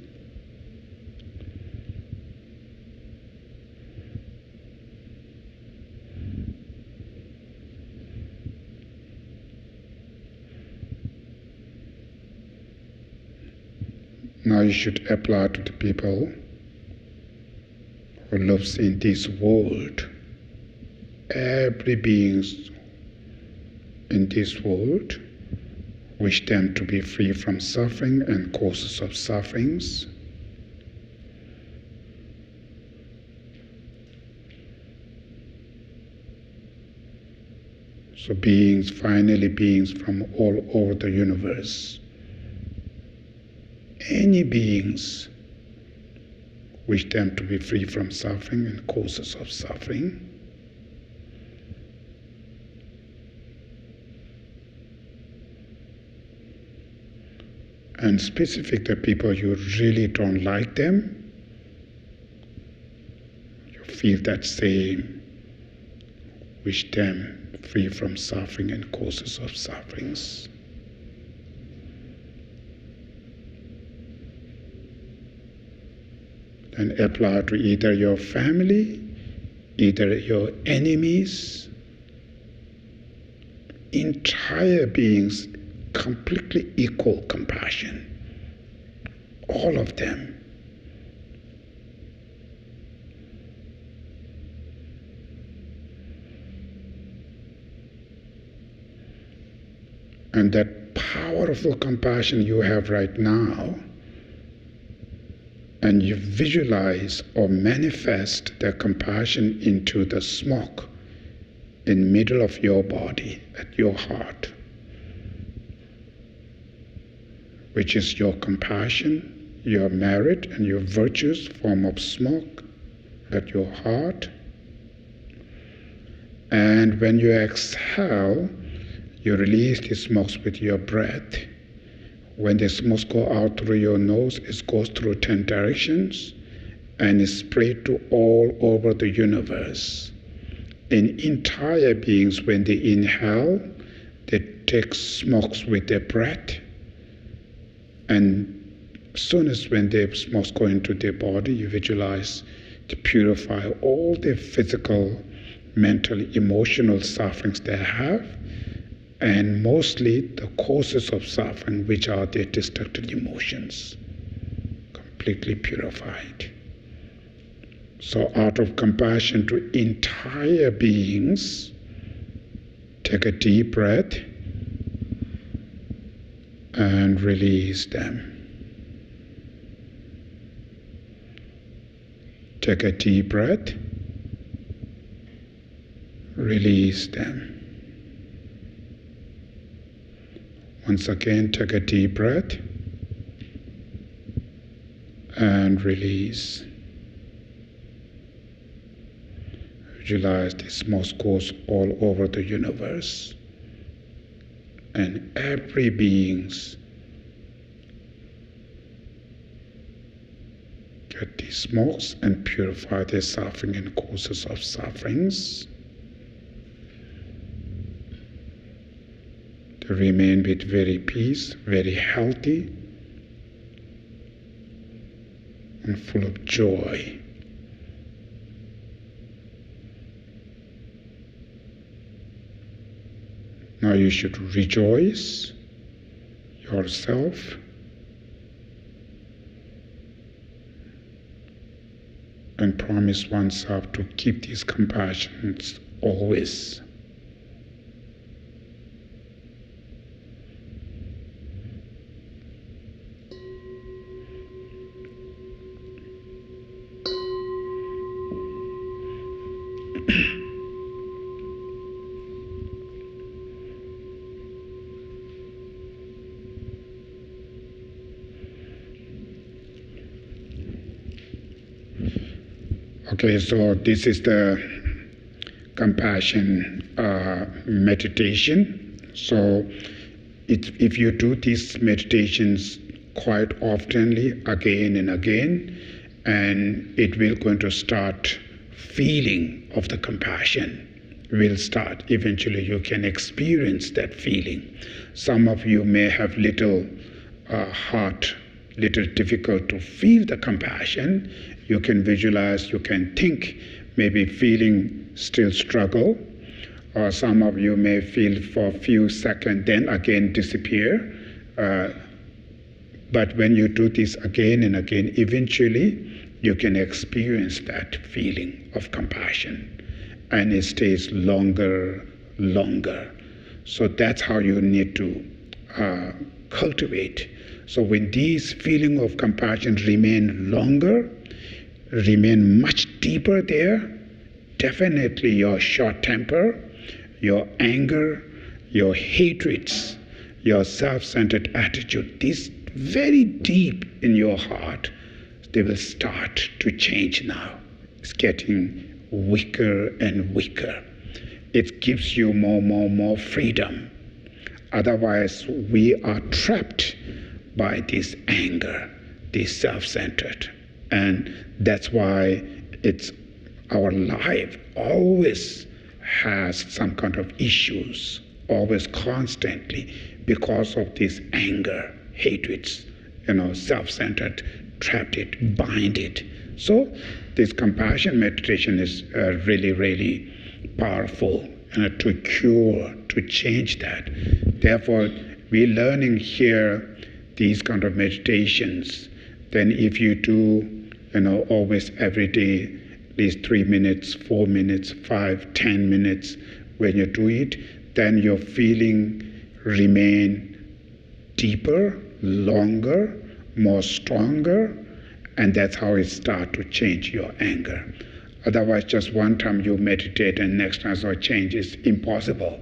Now you should apply to the people who lives in this world. Every being in this world wish them to be free from suffering and causes of sufferings. So beings, finally beings from all over the universe, any beings, wish them to be free from suffering and causes of suffering. And specific the people you really don't like them, you feel that same, wish them free from suffering and causes of sufferings. Then apply to either your family, either your enemies, entire beings, completely equal compassion. All of them. And that powerful compassion you have right now, and you visualize or manifest that compassion into the smoke in the middle of your body, at your heart, which is your compassion, your merit, and your virtues, form of smoke at your heart. And when you exhale, you release the smokes with your breath. When the smokes go out through your nose, it goes through 10 directions and is spread to all over the universe. In entire beings, when they inhale, they take smokes with their breath. And as soon as when the smokes go into their body, you visualize to purify all the physical, mental, emotional sufferings they have, and mostly the causes of suffering, which are their destructive emotions, completely purified. So out of compassion to entire beings, take a deep breath and release them. Take a deep breath, release them. Once again, take a deep breath and release. Visualize this smoke goes all over the universe, and every beings get these smokes and purify their suffering and causes of sufferings. To remain with very peace, very healthy, and full of joy. Now you should rejoice yourself and promise oneself to keep these compassions always. Okay, so this is the compassion meditation. So if you do these meditations quite oftenly, again and again, and it will going to start feeling of the compassion will start. Eventually you can experience that feeling. Some of you may have little difficult to feel the compassion. You can visualize, you can think, maybe feeling still struggle, or some of you may feel for a few seconds, then again disappear. But when you do this again and again, eventually you can experience that feeling of compassion, and it stays longer. So that's how you need to cultivate. So when these feeling of compassion remain longer, remain much deeper there, definitely your short temper, your anger, your hatreds, your self-centered attitude, these very deep in your heart, they will start to change now. It's getting weaker and weaker. It gives you more freedom. Otherwise, we are trapped by this anger, this self-centered. And that's why it's our life always has some kind of issues, always constantly, because of this anger, hatreds, self-centered, trapped it, bind it. So this compassion meditation is really, really powerful to cure, to change that. Therefore, we're learning here these kind of meditations. Then if you do, always every day, at least 3 minutes, 4 minutes, 5, 10 minutes, when you do it, then your feeling remain deeper, longer, more stronger, and that's how it starts to change your anger. Otherwise, just one time you meditate and next time no change is impossible.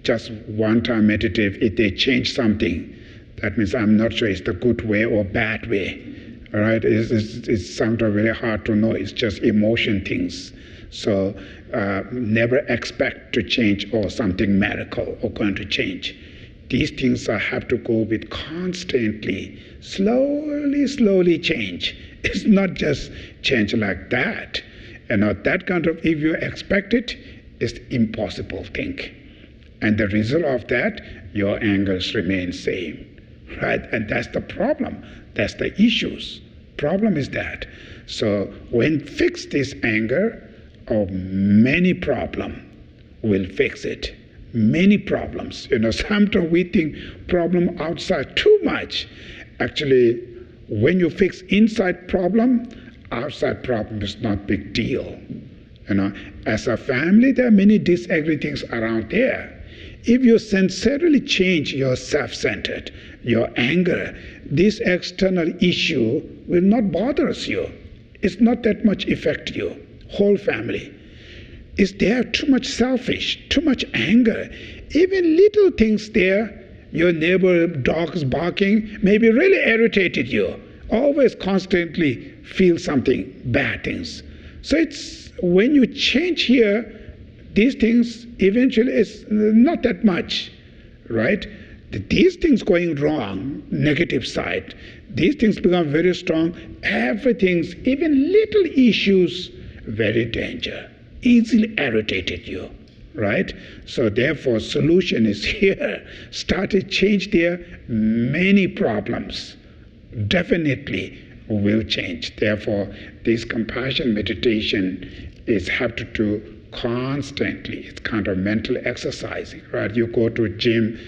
Just one time meditate, if they change something, that means I'm not sure it's the good way or bad way. All right, it's sometimes very hard to know. It's just emotion things. So never expect to change or something miracle or going to change. These things have to go with constantly, slowly change. It's not just change like that. That kind of, if you expect it, it's impossible thing. And the result of that, your angers remain same. Right? And that's the problem. That's the issues. Problem is that. So when fix this anger, many problem will fix it. Many problems. Sometimes we think problem outside too much. Actually, when you fix inside problem, outside problem is not big deal. As a family, there are many disagree things around there. If you sincerely change your self-centered, your anger, this external issue will not bother you. It's not that much affect you, whole family. Is there too much selfish, too much anger? Even little things there, your neighbor dog's barking, maybe really irritated you. Always constantly feel something, bad things. So it's when you change here, these things eventually is not that much, right? These things going wrong, negative side, these things become very strong. Everything's, even little issues, very danger. Easily irritated you, right? So therefore, solution is here. Start to change there. Many problems definitely will change. Therefore, this compassion meditation is have to do constantly. It's kind of mental exercising, right? You go to gym,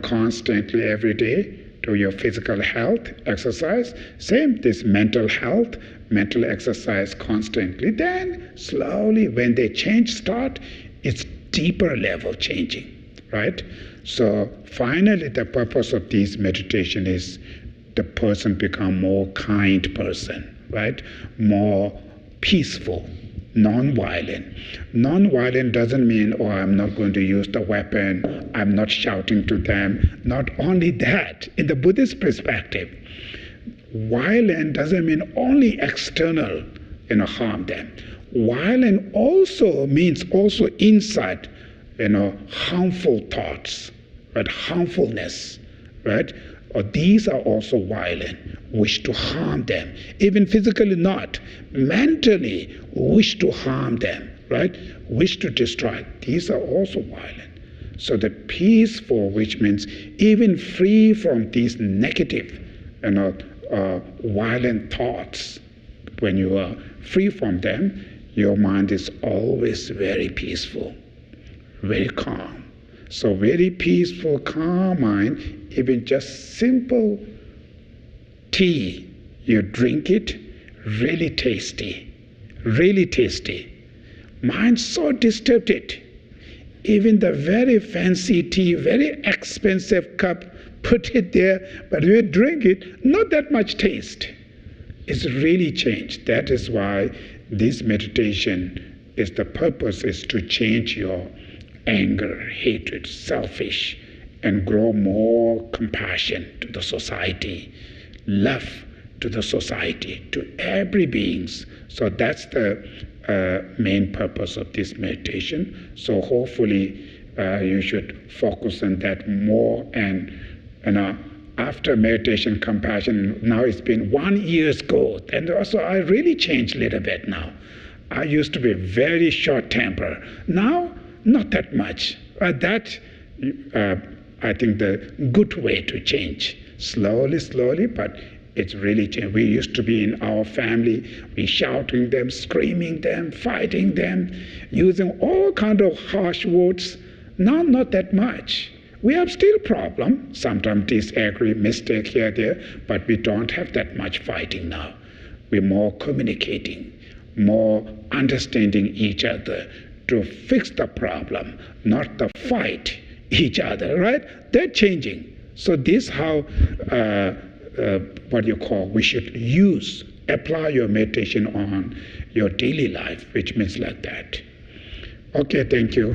constantly every day, do your physical health exercise. Same, this mental health, mental exercise constantly. Then slowly, when the change start, it's deeper level changing, right? So finally, the purpose of this meditation is the person become more kind person, right? More peaceful, non-violent. Non-violent doesn't mean, I'm not going to use the weapon, I'm not shouting to them. Not only that, in the Buddhist perspective, violent doesn't mean only external, harm them. Violent also means also inside, harmful thoughts, right? Harmfulness, right? Or these are also violent, wish to harm them. Even physically not, mentally wish to harm them, right? Wish to destroy. These are also violent. So the peaceful, which means even free from these negative, violent thoughts, when you are free from them, your mind is always very peaceful, very calm. So very peaceful, calm mind, even just simple tea, you drink it, really tasty, really tasty. Mind so disturbed, even the very fancy tea, very expensive cup, put it there, but you drink it, not that much taste. It's really changed. That is why this meditation is the purpose is to change your anger, hatred, selfish, and grow more compassion to the society, love to the society, to every beings. So that's the main purpose of this meditation. So hopefully you should focus on that more. And after meditation, compassion, now it's been 1 year's growth. And also I really changed a little bit now. I used to be very short-tempered. Now, not that much. That, I think, the good way to change. Slowly, but it's really changed. We used to be in our family, we shouting them, screaming them, fighting them, using all kind of harsh words. Now, not that much. We have still problem, sometimes disagree, mistake here, there, but we don't have that much fighting now. We're more communicating, more understanding each other to fix the problem, not to fight each other, right? They're changing. So this how, we should apply your meditation on your daily life, which means like that. Okay, thank you.